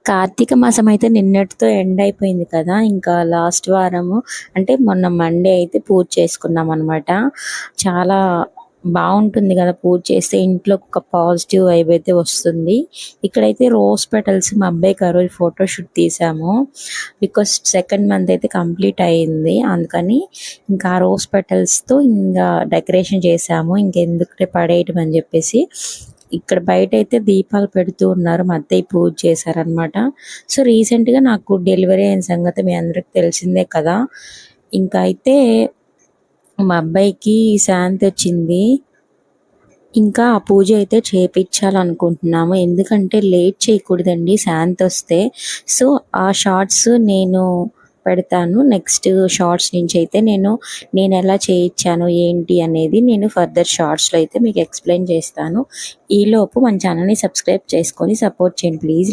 కార్తీక మాసం అయితే నిన్నటితో ఎండ్ అయిపోయింది కదా! ఇంకా లాస్ట్ వారము అంటే మొన్న మండే అయితే పూజ చేసుకున్నాం అనమాట. చాలా బావుంటుంది గదా! పూజ చేస్తే ఇంట్లో ఒక పాజిటివ్ వైబ్ అయితే వస్తుంది. ఇక్కడైతే రోజ్ పెటల్స్ మా అబ్బాయికి ఆ రోజు ఫోటోషూట్ తీసాము. బికాస్ సెకండ్ మంత్ అయితే కంప్లీట్ అయింది. అందుకని ఇంకా ఆ రోజ్ పెటల్స్‌తో ఇంగా డెకరేషన్ చేసాము. ఇంకెందుకులే పడేయటం అని జెప్పేసి. ఇక్కడ బయటైతే దీపాలు పెడుతూ ఉన్నారు. మా అత్తయ్య పూజ చేశారనమాట. సో, రీసెంట్‌గా నాకు డెలివరీ అయిన సంగతి మీ అందరికి తెలిసిందే కదా! ఇంకా అయితే మా అబ్బాయికి శాంతొచ్చింది. ఇంకా ఆ పూజ అయితే చేపిచ్చాలనుకుంటున్నాము. ఎందుకంటే లేట్ చేయకూడదండి శాంతొస్తే. సో, ఆ షార్ట్స్ నేను పెడతాను. నెక్స్ట్ షార్ట్స్ నుంచయితే నేనెలా చేయిచ్చాను, ఏంటి అనేది నేను ఫర్దర్ షార్ట్స్‌లో అయితే మీకు ఎక్స్‌ప్లెయిన్ చేస్తాను. ఈలోపు మన ఛానెల్‌ని సబ్స్క్రైబ్ చేసుకొని సపోర్ట్ చేయండి ప్లీజ్.